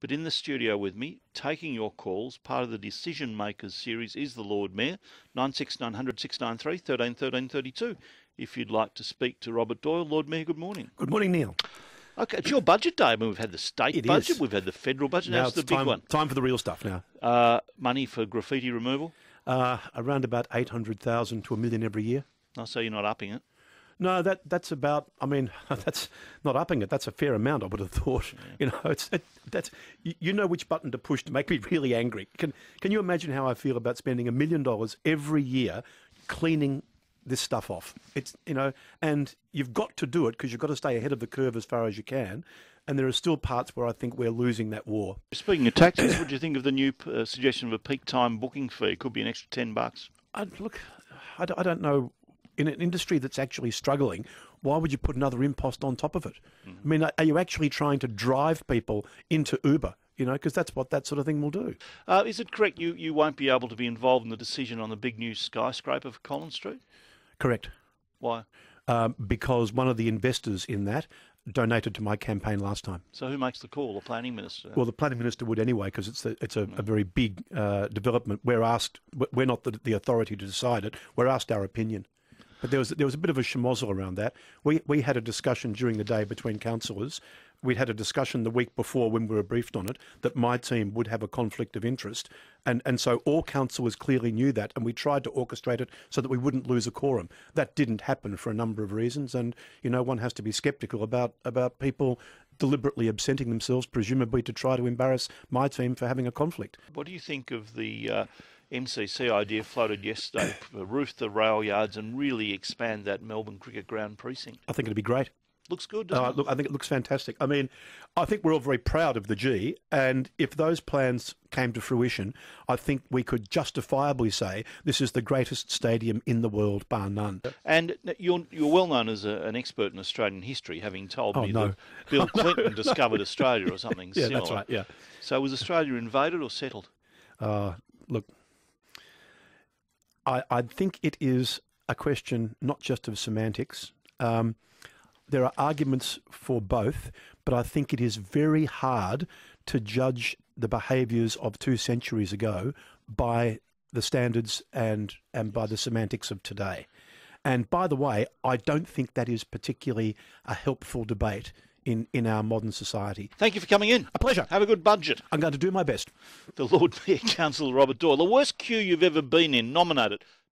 But in the studio with me, taking your calls, part of the Decision Makers series, is the Lord Mayor, 96900 693 13 13 32. If you'd like to speak to Robert Doyle. Lord Mayor, good morning. Good morning, Neil. Okay, it's your budget day. I mean, we've had the state budget, we've had the federal budget, now it's the big one. Time for the real stuff now. Money for graffiti removal? Around about 800,000 to $1 million every year. Oh, so you're not upping it? No, that's about. I mean, that's not upping it. That's a fair amount, I would have thought. Yeah. You know which button to push to make me really angry. Can you imagine how I feel about spending $1 million every year cleaning this stuff off? And you've got to do it because you've got to stay ahead of the curve as far as you can. And there are still parts where I think we're losing that war. Speaking of taxes, what do you think of the new suggestion of a peak time booking fee? Could be an extra $10. Look, I don't know. In an industry that's actually struggling, why would you put another impost on top of it? Mm-hmm. I mean, are you actually trying to drive people into Uber? Because that's what that sort of thing will do. Is it correct you won't be able to be involved in the decision on the big new skyscraper for Collins Street? Correct. Why? Because one of the investors in that donated to my campaign last time. So who makes the call? The planning minister? Well, the planning minister would anyway, because it's a very big development. We're not the authority to decide it. We're asked our opinion. But there was a bit of a schmozzle around that. We had a discussion during the day between councillors. We'd had a discussion the week before when we were briefed on it that my team would have a conflict of interest. And so all councillors clearly knew that, and we tried to orchestrate it so that we wouldn't lose a quorum. That didn't happen for a number of reasons, and one has to be sceptical about people deliberately absenting themselves, presumably to try to embarrass my team for having a conflict. What do you think of the MCC idea floated yesterday, roof the rail yards and really expand that Melbourne Cricket Ground precinct? I think it'd be great. Looks good, doesn't it? Look, I think it looks fantastic. I mean, I think we're all very proud of the G, and if those plans came to fruition, I think we could justifiably say this is the greatest stadium in the world, bar none. And you're well known as an expert in Australian history, having told me that Bill Clinton discovered Australia or something similar. Yeah, that's right, yeah. So was Australia invaded or settled? Look, I think it is a question not just of semantics. There are arguments for both, but I think it is very hard to judge the behaviours of 2 centuries ago by the standards and by the semantics of today. And by the way, I don't think that is particularly a helpful debate in our modern society. Thank you for coming in. A pleasure. Have a good budget. I'm going to do my best. The Lord Mayor, Councillor Robert Doyle. The worst queue you've ever been in, nominate it.